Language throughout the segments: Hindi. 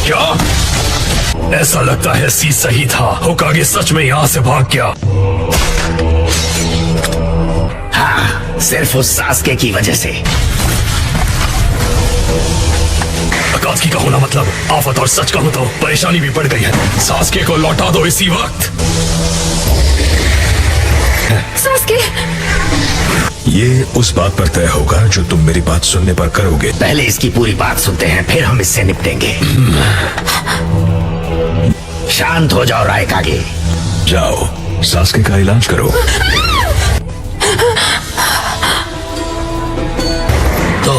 क्या? ऐसा लगता है सी सही था, होकागे सच में यहाँ से भाग गया। हाँ, सिर्फ उस सास्के की वजह से। अकात्सुकी का होना मतलब आफत, और सच कहूं तो परेशानी भी बढ़ गई है। सास्के को लौटा दो इसी वक्त। सास्के, ये उस बात पर तय होगा जो तुम मेरी बात सुनने पर करोगे। पहले इसकी पूरी बात सुनते हैं, फिर हम इससे निपटेंगे। शांत हो जाओ रायकागे। जाओ, सास्के का इलाज करो। तो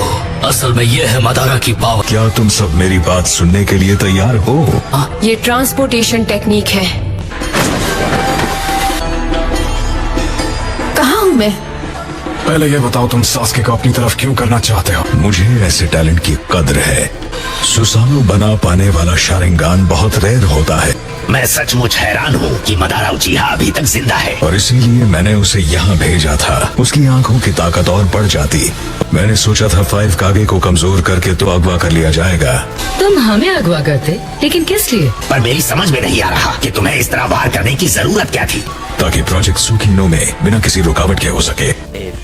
असल में ये है मदारा की पावर। क्या तुम सब मेरी बात सुनने के लिए तैयार हो? ये ट्रांसपोर्टेशन टेक्निक है। कहाँ हूँ मैं? पहले ये बताओ, तुम सास्के को अपनी तरफ क्यों करना चाहते हो? मुझे ऐसे टैलेंट की कद्र है। सुसानु बना पाने वाला शारिंगान बहुत रेयर होता है। मैं सचमुच हैरान हूँ कि मदारा उचिहा अभी तक जिंदा है। और इसीलिए मैंने उसे यहाँ भेजा था। उसकी आंखों की ताकत और बढ़ जाती। मैंने सोचा था 5 कागे को कमजोर करके तो अगवा कर लिया जाएगा। तुम हमें अगवा करते, लेकिन किस लिए? पर मेरी समझ में नहीं आ रहा कि तुम्हें इस तरह बाहर करने की जरूरत क्या थी। ताकि प्रोजेक्ट सुकीनो में बिना किसी रुकावट के हो सके। A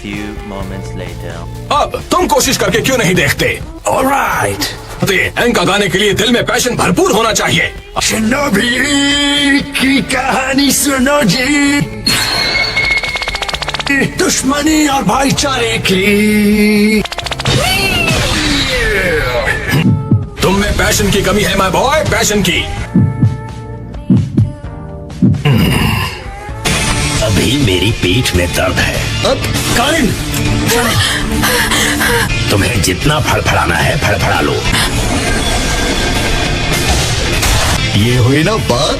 few moments later. अब तुम कोशिश करके क्यों नहीं देखते? ऑलराइट। एंका गाने के लिए दिल में पैशन भरपूर होना चाहिए। शिनोबी की कहानी सुनो जी, दुश्मनी और भाईचारे की। तुम में पैशन की कमी है माय बॉय, पैशन की। अभी मेरी पीठ में दर्द है। अब कारिन, तुम्हें जितना फड़फड़ाना है फड़फड़ा लो। ये हुई ना बात।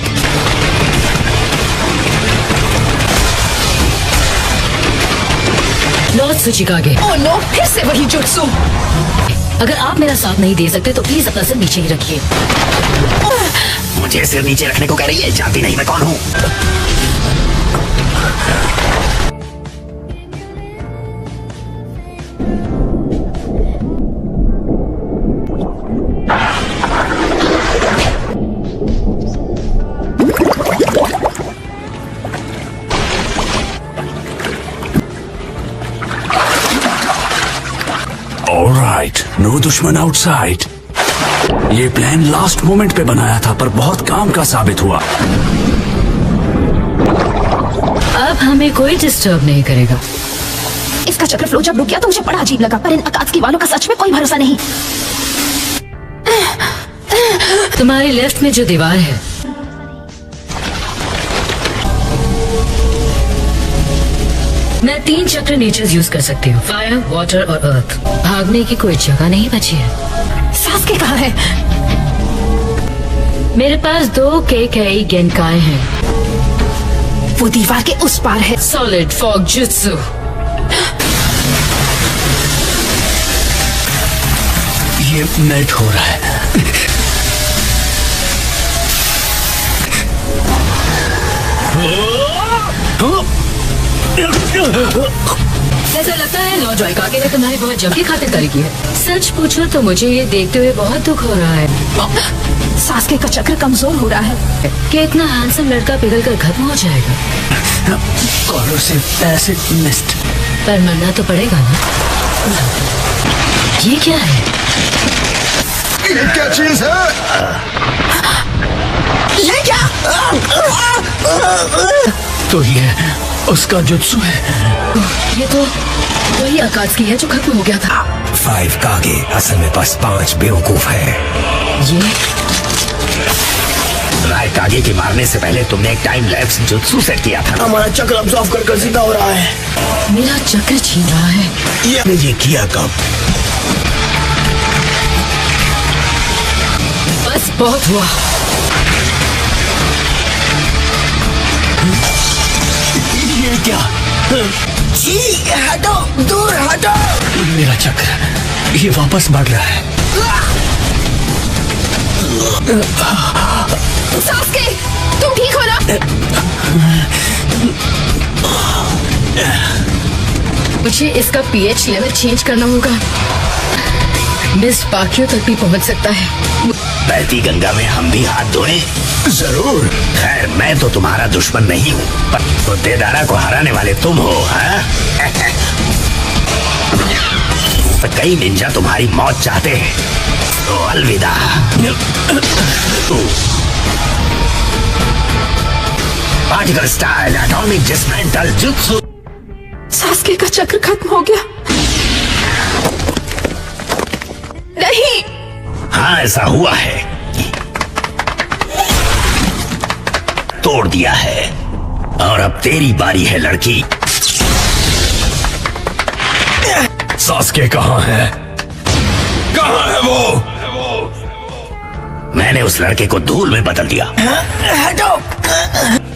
लॉर्ड सुचिकागे। ओह नो, फिर से वही जुत्सु। अगर आप मेरा साथ नहीं दे सकते तो प्लीज अपना सिर नीचे ही रखिए। मुझे सिर नीचे रखने को कह रही है? जानती नहीं मैं कौन हूँ। ऑलराइट, नो दुश्मन आउटसाइड। ये प्लान लास्ट मोमेंट पे बनाया था, पर बहुत काम का साबित हुआ। अब हमें कोई डिस्टर्ब नहीं करेगा। इसका चक्र फ्लो जब रुक गया तो मुझे बड़ा अजीब लगा, पर इन अकात्सुकी वालों का सच में कोई भरोसा नहीं। तुम्हारे लेफ्ट में जो दीवार है, मैं 3 चक्र नेचर्स यूज कर सकती हूँ, फायर, वाटर और अर्थ। भागने की कोई जगह नहीं बची है। सास्के कहाँ है? मेरे पास 2 केकेई गेनकाई हैं। वो दीवार के उस पार है। Solid fog jutsu. ये मेल्ट हो रहा है। ऐसा लगता है लॉर्ड रायकागे ने तुम्हारी बहुत जम की खातिरदारी की है। सच पूछो तो मुझे ये देखते हुए बहुत दुख हो रहा है। सास्के का चक्र कमजोर हो रहा है कि इतना हैंडसम लड़का पिघल कर खत्म हो जाएगा। Corrosive acid mist. पर मरना तो पड़ेगा ना। ये क्या है? ये क्या चीज है? ये क्या? तो ये उसका जुत्सु है। ये तो वही अकात्सुकी है जो खत्म हो गया था। 5 कागे असल में बस 5 बेवकूफ है। ये रायकागे के मारने से पहले तुमने एक टाइम लैप्स जुत्सु सेट किया था। हमारा चक्र अब्जॉर्ब कर सीधा हो रहा है। मेरा चक्र छीन रहा है। ये किया कब? बस बहुत हुआ। ये क्या? जी हटो, दूर हटो। मेरा चक्र ये वापस बढ़ रहा है। सास्के, तुम ठीक हो ना? मुझे इसका पीएच लेवल चेंज करना होगा। मिस बाकियों तक भी पहुंच सकता है। बहती गंगा में हम भी हाथ धोए? जरूर। खैर, मैं तो तुम्हारा दुश्मन नहीं हूँ, पर बुद्देदारा को हराने वाले तुम हो, हाँ? तो कई निंजा तुम्हारी मौत चाहते हैं, तो अलविदा। Particle style atomic dismantle jutsu. Sasuke का चक्र खत्म हो गया। नहीं, हाँ, ऐसा हुआ है, तोड़ दिया है, और अब तेरी बारी है लड़की। सास्के कहाँ है? कहाँ है वो? मैंने उस लड़के को धूल में बदल दिया।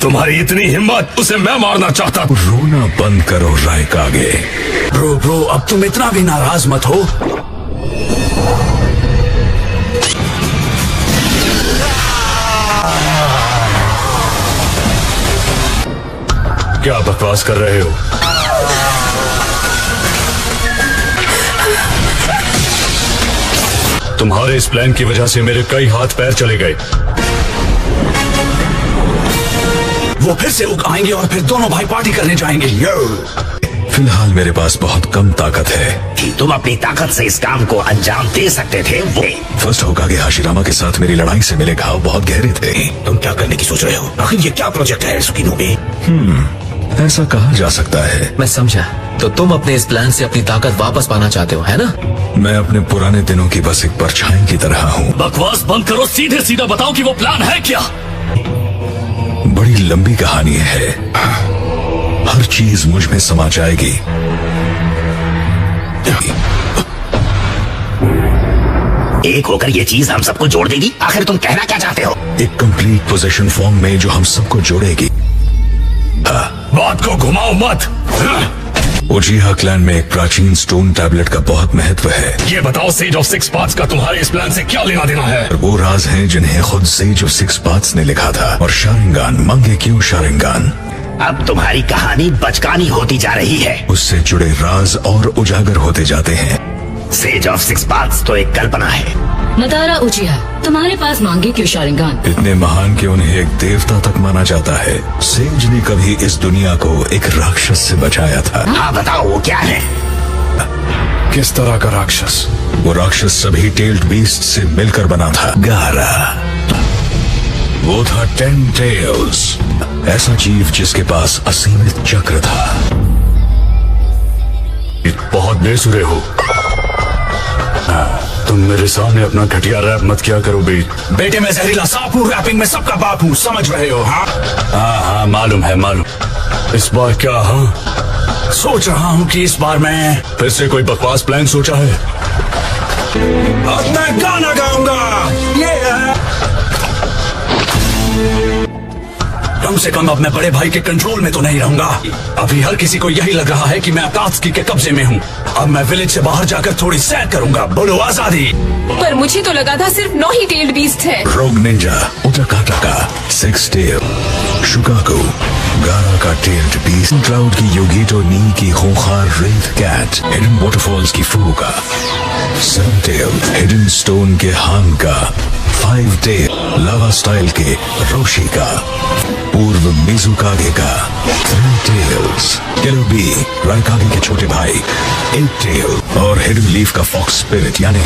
तुम्हारी इतनी हिम्मत, उसे मैं मारना चाहता। रोना बंद करो रायकागे। ब्रो, अब तुम इतना भी नाराज मत हो। क्या बकवास कर रहे हो? तुम्हारे इस प्लान की वजह से मेरे कई हाथ पैर चले गए। वो फिर से उग आएंगे और फिर दोनों भाई पार्टी करने जाएंगे। फिलहाल मेरे पास बहुत कम ताकत है। कि तुम अपनी ताकत से इस काम को अंजाम दे सकते थे, वो फर्स्ट होकागे हाशिरामा के साथ मेरी लड़ाई से मेरे घाव बहुत गहरे थे। तुम क्या करने की सोच रहे हो? आखिर ये क्या प्रोजेक्ट है सुकिनो? ऐसा कहा जा सकता है। मैं समझा। तो तुम अपने इस प्लान से अपनी ताकत वापस पाना चाहते हो, है ना? मैं अपने पुराने दिनों की बस एक परछाई की तरह हूँ। बकवास बंद करो, सीधे सीधा बताओ कि वो प्लान है क्या? बड़ी लंबी कहानी है, हर चीज मुझ में समा जाएगी। एक होकर ये चीज हम सबको जोड़ देगी। आखिर तुम कहना क्या चाहते हो? एक कंप्लीट पोजीशन फॉर्म में जो हम सबको जोड़ेगी। बात को घुमाओ मत। उचिहा क्लैन में एक प्राचीन स्टोन टैबलेट का बहुत महत्व है। ये बताओ, सेज ऑफ सिक्स पाथ्स का तुम्हारे इस प्लान से क्या लेना देना है? और वो राज हैं जिन्हें खुद सेज ऑफ सिक्स पाथ्स ने लिखा था। और शारिंगान, मंगे क्यों शारिंगान? अब तुम्हारी कहानी बचकानी होती जा रही है। उससे जुड़े राज और उजागर होते जाते हैं। सेज ऑफ सिक्स पाथ्स तो एक कल्पना है। मदारा उचिहा, तुम्हारे पास मांगे क्यों शारिंगान? इतने महान कि उन्हें एक देवता तक माना जाता है। सेज ने कभी इस दुनिया को एक राक्षस से बचाया था। हाँ, बताओ वो क्या है? किस तरह का राक्षस? वो राक्षस सभी टेल्ड बीस्ट से मिलकर बना था। गारा, वो था 10 टेल्स, ऐसा जीव जिसके पास असीमित चक्र था। बहुत बेसुरे हो। तुम मेरे सामने अपना घटिया रैप मत किया करो बेटे, मैं जहरीला सांप हूँ, रैपिंग में सबका बाप हूँ, समझ रहे हो? हाँ, मालूम है, मालूम। इस बार क्या? हाँ, सोच रहा हूँ कि इस बार मैं फिर से कोई बकवास प्लान सोचा है? अब मैं गाना गाऊंगा। कम से कम अब मैं बड़े भाई के कंट्रोल में तो नहीं रहूंगा। अभी हर किसी को यही लग रहा है कि मैं अकात्सुकी के कब्जे में हूँ। अब मैं विलेज से बाहर जाकर थोड़ी सैर करूंगा। बोलो आजादी। पर मुझे तो लगा था सिर्फ 9 ही टेल्ड बीस्ट है। रोग निंजा, उटाकाटाका, सिक्स टेल, शुकाको, गारा का टेल्ड बीस्ट, क्लाउड की योगीटो नी की खूंखार रेत कैट, हिडन वाटरफॉल्स की फूका, सेवन टेल, हिडन स्टोन के हान का, 5 टेल, लावा स्टाइल के रोशी का, पूर्व मिजुकागे का, 3 टेल्स, केलोबी, रायकागे के छोटे भाई, 8 टेल और हिडन लीफ का फॉक्स स्पिरिट यानी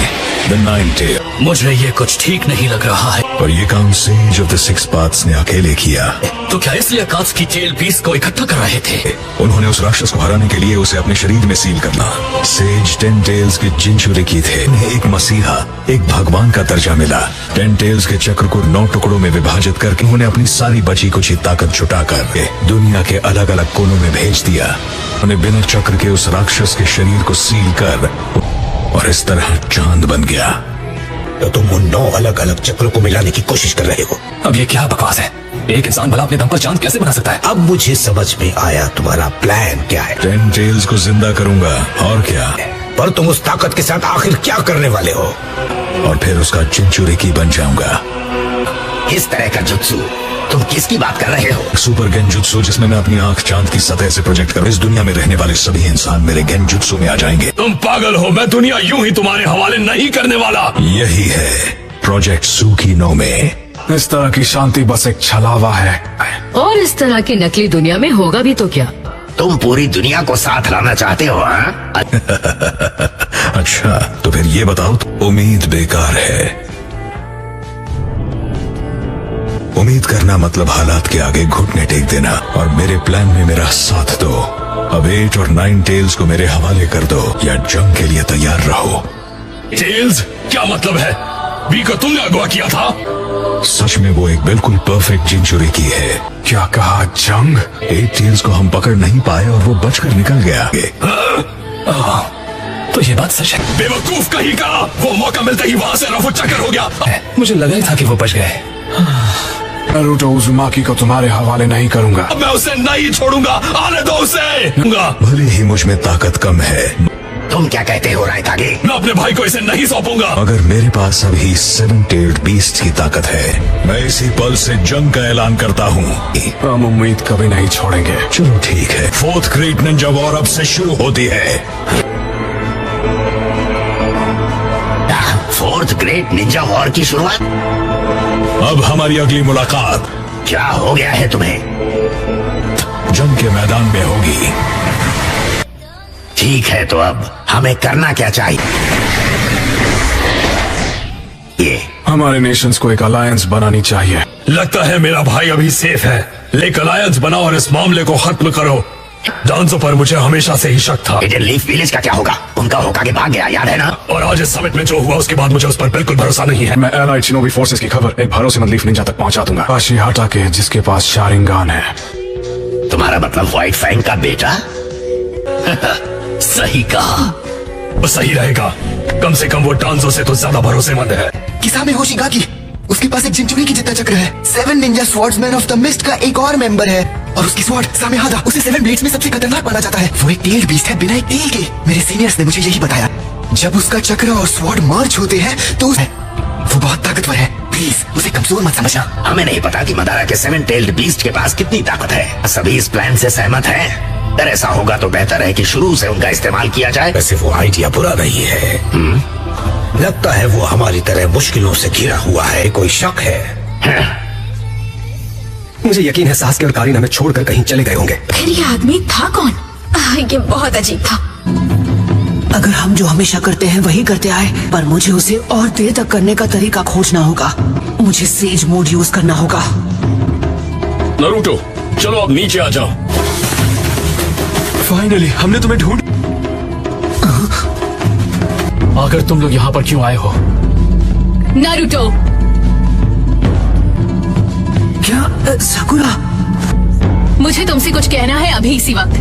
द 9 टेल। मुझे ये कुछ ठीक नहीं लग रहा है। और ये काम sage of the six paths ने अकेले किया। तो क्या इसलिए अकात्सुकी टेल बीस्ट को इकट्ठा कर रहे थे? उन्होंने उस राक्षस को हराने के लिए उसे अपने शरीर में सील करना। सेज 10 टेल्स के जिनचुरिकी थे। उन्हें एक मसीहा, एक भगवान का दर्जा मिला। 10 टेल्स के चक्र को 9 टुकड़ों में विभाजित करके उन्होंने अपनी सारी बची कुची ताकत जुटाकर दुनिया के अलग अलग कोनों में भेज दिया। उन्हें बिना चक्र के उस राक्षस के शरीर को सील कर और इस तरह चांद बन गया। तो तुम उन 9 अलग अलग चक्रों को मिलाने की कोशिश कर रहे हो। अब ये क्या बकवास है? एक इंसान भला अपने दम पर चांद कैसे बना सकता है? अब मुझे समझ में आया तुम्हारा प्लान क्या है। 10 टेल्स को जिंदा करूंगा और क्या। पर तुम उस ताकत के साथ आखिर क्या करने वाले हो? और फिर उसका जिनचुरिकी बन जाऊंगा। इस तरह का जुत्सु तुम किसकी बात कर रहे हो? सुपर गेंजुत्सु, जिसमें मैं अपनी आंख चांद की सतह से प्रोजेक्ट करूं। इस दुनिया में रहने वाले सभी इंसान मेरे गेंजुत्सु में आ जाएंगे। तुम पागल हो, मैं दुनिया यूं ही तुम्हारे हवाले नहीं करने वाला। यही है प्रोजेक्ट सुकीनो में। इस तरह की शांति बस एक छलावा है। और इस तरह की नकली दुनिया में होगा भी तो क्या? तुम पूरी दुनिया को साथ लाना चाहते हो, हाँ? अच्छा तो फिर ये बताओ, तो उम्मीद बेकार है। उम्मीद करना मतलब हालात के आगे घुटने टेक देना, और मेरे प्लान में मेरा साथ दो। अब 8 और 9 टेल्स को मेरे हवाले कर दो, या जंग के लिए तैयार रहो। टेल्स क्या मतलब है? बी को तुमने अगवा किया था? सच में वो एक बिल्कुल परफेक्ट जिंचुरी की है। क्या कहा, जंग? 8 टेल्स को हम पकड़ नहीं पाए और वो बचकर निकल गया। तो ये बात सच है। बेवकूफ कहीं का, वो मौका मिलते ही वहां से रफू चक्कर हो गया। मुझे लगा ही था कि वो बच गए। नारुतो उज़ुमाकी को तुम्हारे हवाले नहीं करूंगा। अब मैं उसे नहीं छोड़ूंगा, आने दो उसे। भले ही मुझ में ताकत कम है, तुम क्या कहते हो रायतागे? मैं अपने भाई को इसे नहीं सौंपूंगा। मगर मेरे पास अभी 7-tailed बीस्ट की ताकत है। मैं इसी पल से जंग का ऐलान करता हूँ। हम उम्मीद कभी नहीं छोड़ेंगे। चलो ठीक है, 4th ग्रेट निंजा वॉर अब से शुरू होती है। 4th ग्रेट निंजा वॉर की शुरुआत? अब हमारी अगली मुलाकात क्या हो गया है तुम्हें? जंग के मैदान में होगी। ठीक है, तो अब हमें करना क्या चाहिए? ये हमारे नेशंस को एक अलायंस बनानी चाहिए। लगता है मेरा भाई अभी सेफ है, लेकिन अलायंस बनाओ और इस मामले को खत्म करो। डांसो पर मुझे हमेशा से ही शक था। हिडन लीफ विलेज का क्या होगा? उनका होकागे भाग गया, याद है ना? और आज इस समिट में जो हुआ उसके बाद मुझे उस पर बिल्कुल भरोसा नहीं है। मैं एलाइड शिनोबी फोर्सेस की खबर एक भरोसेमंद लीफ निंजा तक पहुंचा दूंगा। आशिहाटा के, जिसके पास शारिंगान है। तुम्हारा मतलब व्हाइट फैंग का बेटा? सही कहा। वो सही रहेगा, कम से कम वो डांसो से तो ज्यादा भरोसेमंद है। किसामे होशिगाकी, उसके पास एक जिंचुरी की जितना चक्र है। 7 Ninja swordsman of the mist का एक और मेंबर है, और उसकी स्वॉर्ड सामेहादा उसे 7 ब्लेड्स में सबसे खतरनाक माना जाता है। वो एक टेल्ड बीस्ट है, बिना एक टेल के। मेरे सीनियर्स ने मुझे यही बताया। जब उसका चक्र और स्वॉर्ड मर्ज होते हैं तो वो बहुत ताकतवर है। प्लीज उसे कमजोर मत समझना। हमें नहीं पता कि मदारा के 7-tailed बीस्ट के पास कितनी ताकत है। सभी इस प्लान से सहमत हैं। अगर ऐसा होगा तो बेहतर है कि शुरू से उनका इस्तेमाल किया जाए। वैसे वो आइडिया बुरा नहीं है। लगता है वो हमारी तरह मुश्किलों से घिरा हुआ है। कोई शक है? मुझे यकीन है सास्के और कारिन हमें छोड़कर कहीं चले गए होंगे। फिर ये आदमी था कौन? ये बहुत अजीब था। अगर हम जो हमेशा करते हैं वही करते आए, पर मुझे उसे और देर तक करने का तरीका खोजना होगा। मुझे सेज मोड यूज करना होगा। नारुतो, चलो अब नीचे आ जाओ। फाइनली हमने तुम्हें ढूंढ। आखिर तुम लोग यहाँ पर क्यों आए हो? नारुतो, क्या साकुरा? मुझे तुमसे कुछ कहना है अभी इसी वक्त।